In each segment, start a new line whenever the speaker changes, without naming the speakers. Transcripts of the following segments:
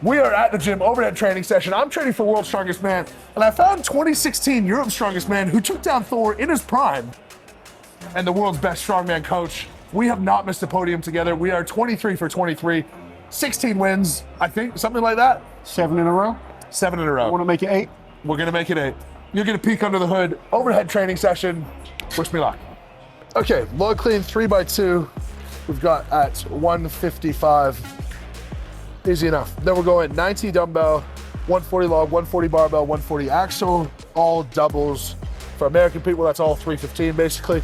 We are at the gym, overhead training session. I'm training for World's Strongest Man, and I found 2016 Europe's Strongest Man who took down Thor in his prime and the world's best strongman coach. We have not missed a podium together. We are 23 for 23, 16 wins, I think, something like that.
7 in a row?
7 in a row.
Want to make it 8?
We're gonna make it 8. You're gonna peek under the hood, overhead training session. Wish me luck. Okay, log clean 3x2. We've got at 155. Easy enough. Then we're going 90 dumbbell, 140 log, 140 barbell, 140 axle, all doubles. For American people, that's all 315 basically.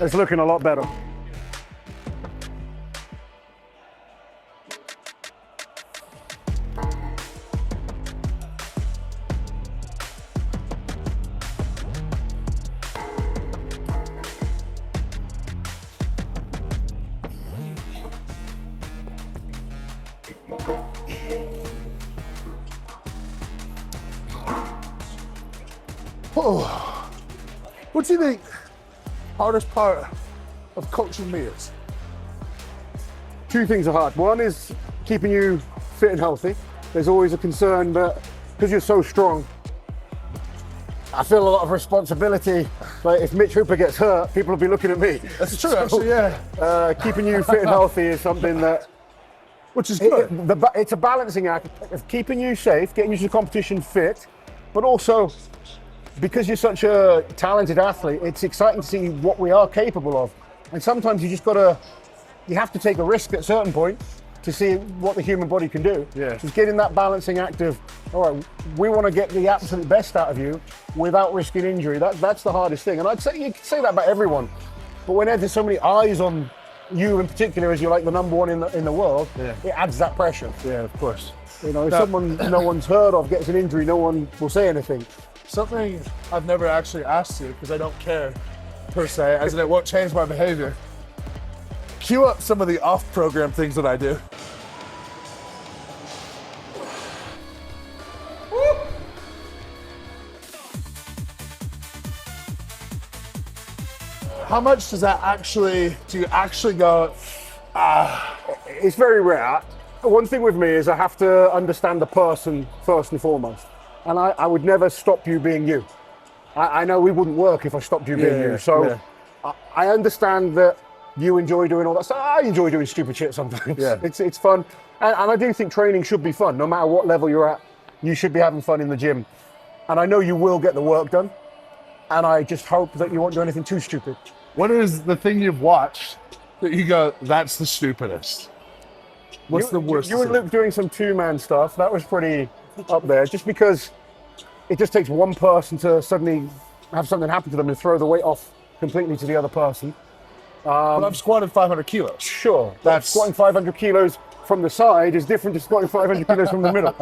It's looking a lot better.
Oh. What do you think hardest part of coaching me is?
2 things are hard. One is keeping you fit and healthy. There's always a concern that because you're so strong, I feel a lot of responsibility. Like if Mitch Hooper gets hurt, people will be looking at me.
That's true, actually, yeah.
Keeping you fit and healthy is something that,
Which is good.
it's a balancing act of keeping you safe, getting you to the competition fit, but also because you're such a talented athlete, it's exciting to see what we are capable of. And sometimes you have to take a risk at certain points to see what the human body can do.
Yeah.
Just getting that balancing act of, all right, we want to get the absolute best out of you without risking injury. That's the hardest thing. And I'd say you can say that about everyone, but when there's so many eyes on you in particular, as you're like the number one in the world, it adds that pressure.
Yeah, of course.
You know, if someone no one's heard of gets an injury, no one will say anything.
Something I've never actually asked you because I don't care per se, as in it won't change my behavior. Cue up some of the off-program things that I do. How much does that do you actually go,
It's very rare. One thing with me is I have to understand the person first and foremost. And I would never stop you being you. I know we wouldn't work if I stopped you being you. So I understand that you enjoy doing all that stuff. I enjoy doing stupid shit sometimes. Yeah. It's fun. And I do think training should be fun. No matter what level you're at, you should be having fun in the gym. And I know you will get the work done. And I just hope that you won't do anything too stupid.
what is the thing you've watched that you go, that's the stupidest? What's the worst?
You and Luke doing some 2-man stuff. That was pretty up there, just because it just takes one person to suddenly have something happen to them and throw the weight off completely to the other person.
But I've squatted 500 kilos.
Sure, that's squatting 500 kilos from the side is different to squatting 500 kilos from the middle.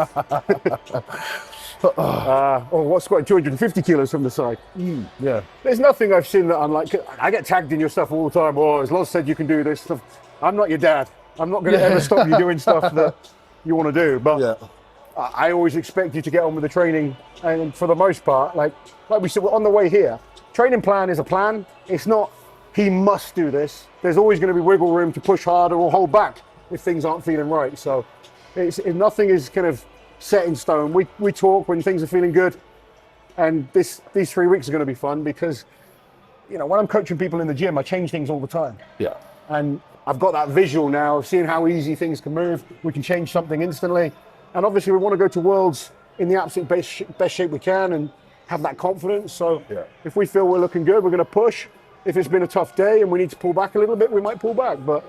Or what's squatting 250 kilos from the side.
Yeah.
There's nothing I've seen that I'm like, I get tagged in your stuff all the time. Oh, as Loz said, you can do this stuff. I'm not your dad. I'm not going to ever stop you doing stuff that you want to do. But I always expect you to get on with the training. And for the most part, like we said, we're on the way here. Training plan is a plan. It's not, he must do this. There's always going to be wiggle room to push harder or hold back if things aren't feeling right. So nothing is kind of set in stone. We talk when things are feeling good. And these 3 weeks are going to be fun because, you know, when I'm coaching people in the gym, I change things all the time.
Yeah.
And I've got that visual now of seeing how easy things can move. We can change something instantly. And obviously we want to go to Worlds in the absolute best shape we can and have that confidence. So if we feel we're looking good, we're going to push. If it's been a tough day and we need to pull back a little bit, we might pull back. But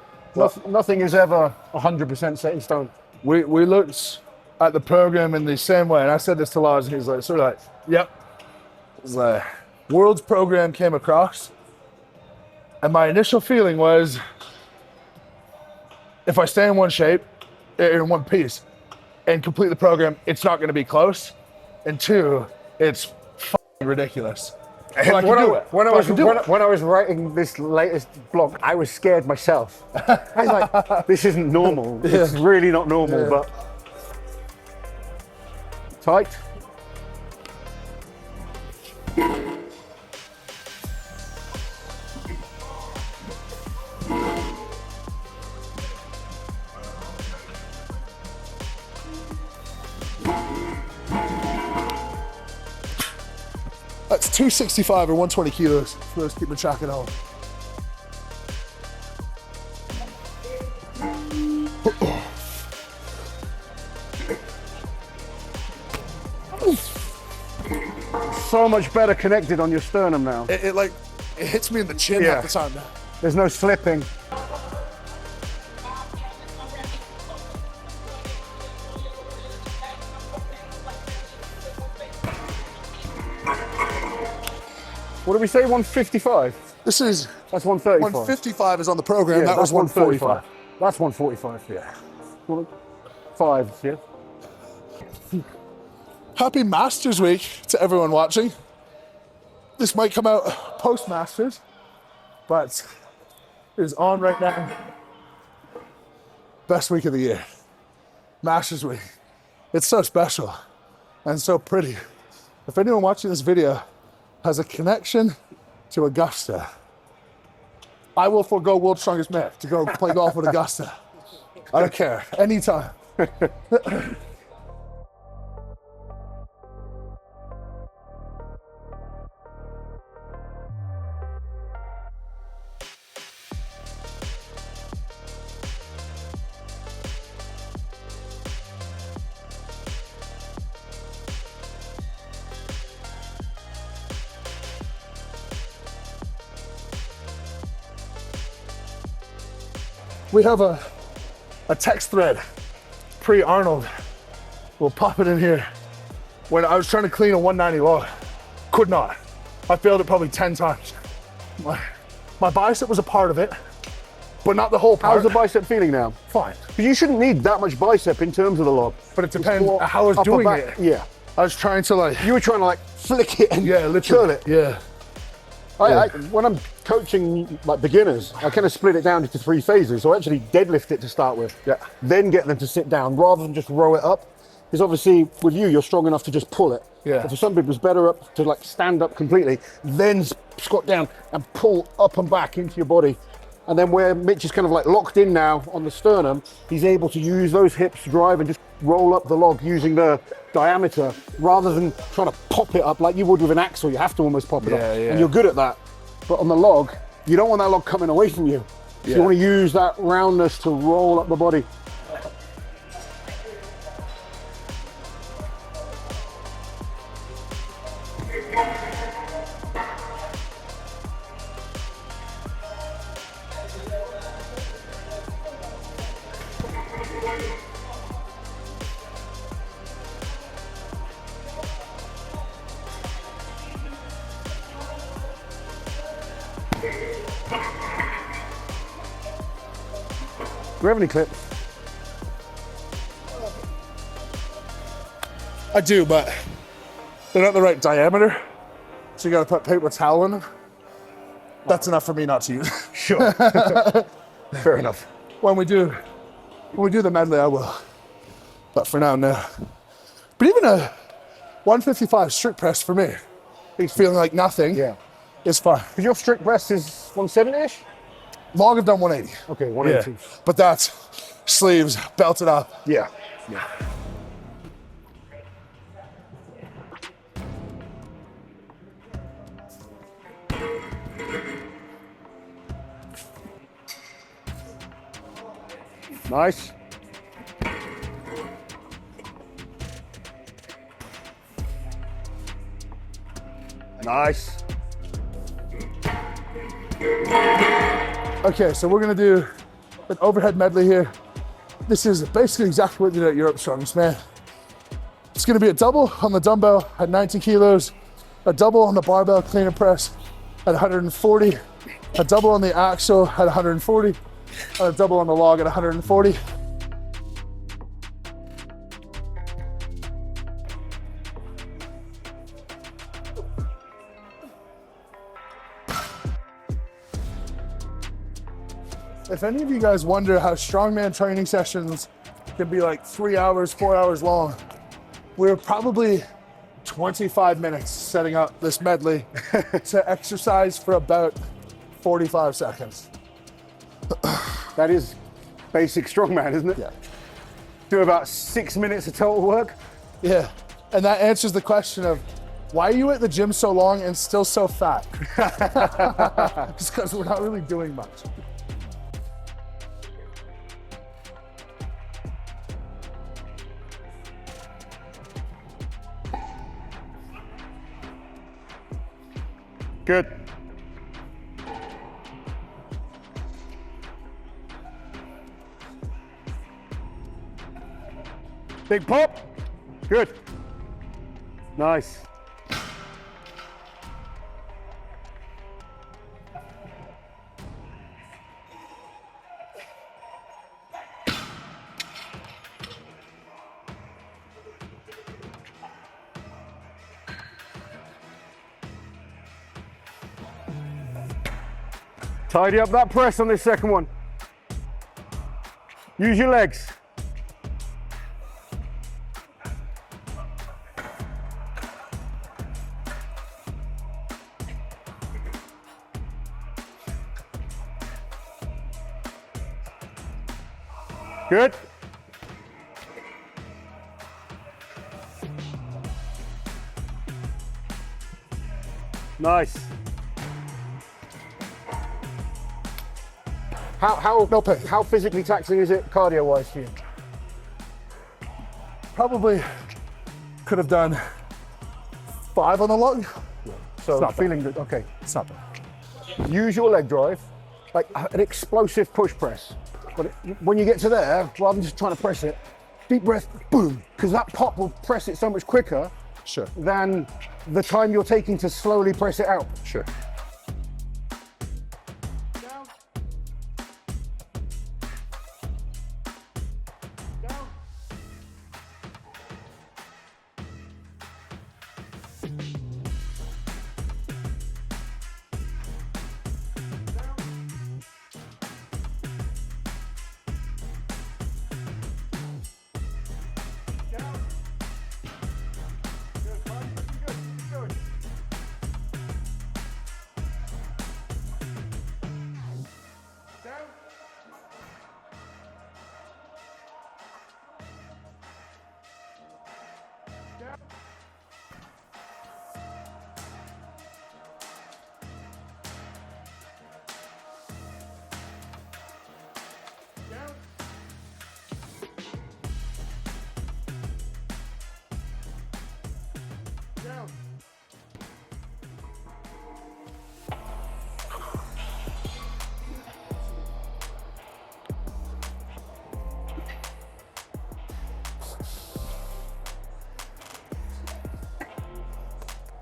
nothing is ever 100% set in stone.
We looked at the program in the same way. And I said this to Lars, and he's like, sort of like, yep. It was like, Worlds program came across. And my initial feeling was, if I stay in one shape, in one piece, and complete the program, it's not going to be close. And 2, it's fucking ridiculous. But I can do it.
When I was writing this latest blog, I was scared myself. I was like, this isn't normal. It's really not normal, but tight.
That's 265 or 120 kilos for those keeping track at home.
So much better connected on your sternum now.
It hits me in the chin
Yeah.
half the time.
There's no slipping. What did we say, 155?
This is,
That's 135.
155 is on the program,
Yeah,
that was 145.
That's 145, yeah. 5, yeah.
Happy Masters Week to everyone watching. This might come out post-Masters, but it is on right now. Best week of the year. Masters Week. It's so special and so pretty. If anyone watching this video has a connection to Augusta, I will forego World's Strongest Man to go play golf with Augusta. I don't care, anytime. We have a text thread, pre-Arnold. We'll pop it in here. When I was trying to clean a 190 log, could not. I failed it probably 10 times. My bicep was a part of it, but not the whole part.
How's the bicep feeling now?
Fine.
Because you shouldn't need that much bicep in terms of the log.
But it depends how I was doing it.
Yeah.
I was trying to
You were trying to flick it and
literally
curl it.
Yeah.
When I'm coaching beginners, I kind of split it down into 3 phases. So I actually deadlift it to start with, then get them to sit down rather than just row it up. Because obviously with you're strong enough to just pull it.
Yeah.
But for some people it's better up to stand up completely, then squat down and pull up and back into your body. And then where Mitch is kind of locked in now on the sternum, he's able to use those hips to drive and just roll up the log using the diameter rather than trying to pop it up like you would with an axle. You have to almost pop it up.
Yeah.
And you're good at that. But on the log, you don't want that log coming away from you. So you want to use that roundness to roll up the body. Do we have any clips?
I do, but they're not the right diameter. So you gotta put paper towel in them. That's enough for me not to use.
Sure. Fair enough.
When we do the medley, I will. But for now, no. But even a 155 strict press for me, feeling like nothing, is fine.
Because your strict press is 170-ish?
Log have done 180.
Okay, 180.
Yeah. But that's sleeves, belted up.
Yeah. Nice. Nice.
Okay, so we're gonna do an overhead medley here. This is basically exactly what you did at Europe's Strongest Man. It's gonna be a double on the dumbbell at 90 kilos, a double on the barbell clean and press at 140, a double on the axle at 140, and a double on the log at 140. If any of you guys wonder how strongman training sessions can be 3 hours, 4 hours long, we're probably 25 minutes setting up this medley to exercise for about 45 seconds.
That is basic strongman, isn't it?
Yeah.
Do about 6 minutes of total work.
Yeah, and that answers the question of why are you at the gym so long and still so fat? Just because we're not really doing much.
Good. Big pop. Good. Nice. Tidy up that press on this second one. Use your legs. Good. Nice. How physically taxing is it cardio-wise for you?
Probably could have done 5 on the lug.
So
not
feeling good. Okay.
It's not bad.
Use your leg drive, like an explosive push press. But when you get to there, rather than just trying to press it, deep breath, boom, because that pop will press it so much quicker
Sure.
than the time you're taking to slowly press it out.
Sure.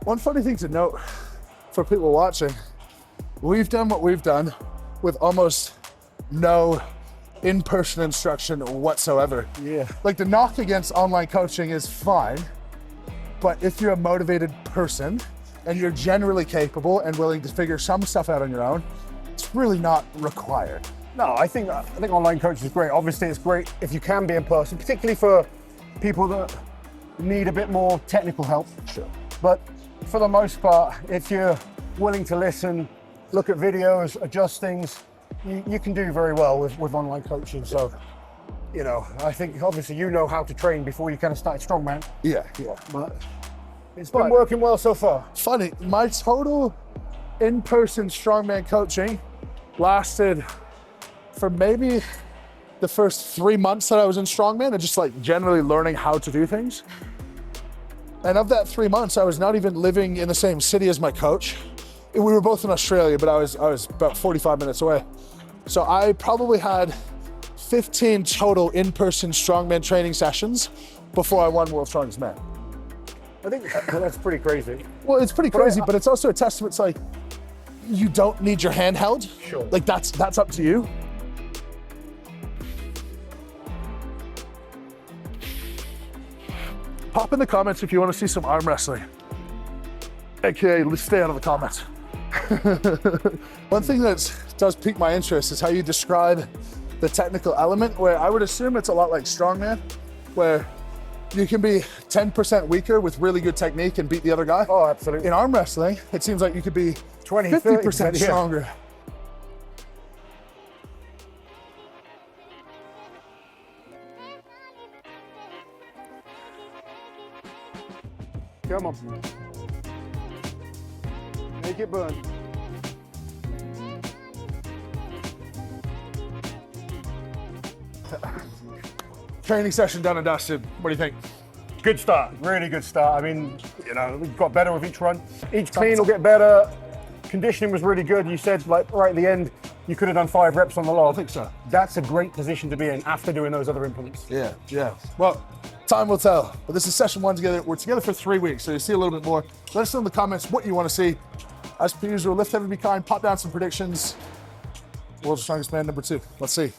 One funny thing to note for people watching, we've done what we've done with almost no in-person instruction whatsoever.
Yeah.
Like the knock against online coaching is fine, but if you're a motivated person and you're generally capable and willing to figure some stuff out on your own, it's really not required.
No, I think online coaching is great. Obviously, it's great if you can be in person, particularly for people that need a bit more technical help.
Sure.
But for the most part, if you're willing to listen, look at videos, adjust things, you can do very well with online coaching. So, you know, I think obviously you know how to train before you kind of started strongman.
Yeah.
But it's been working well so far.
Funny, my total in-person strongman coaching lasted for maybe the first 3 months that I was in strongman and just like generally learning how to do things. And of that 3 months, I was not even living in the same city as my coach. We were both in Australia, but I was about 45 minutes away. So I probably had 15 total in-person strongman training sessions before I won World's Strongest Man.
I think that's pretty crazy.
Well, it's pretty crazy, but it's also a testament to like, you don't need your hand held.
Sure.
Like that's up to you. Pop in the comments if you want to see some arm wrestling. AKA, let's stay out of the comments. One thing that does pique my interest is how you describe the technical element, where I would assume it's a lot like strongman, where You can be 10% weaker with really good technique and beat the other guy.
Oh, absolutely.
In arm wrestling, it seems like you could be
20,
50%
30%,
stronger.
Come on. Make it burn.
Training session done and dusted. What do you think?
Good start, really good start. I mean, you know, we got better with each run. Each clean will get better. Conditioning was really good. You said, like, right at the end, you could have done 5 reps on the log.
I think so.
That's a great position to be in after doing those other implements.
Yeah, yeah. Well, time will tell. But this is session 1 together. We're together for 3 weeks, so you see a little bit more. Let us know in the comments what you want to see. As per usual, lift heavy, be kind, pop down some predictions. World's Strongest Man number 2. Let's see.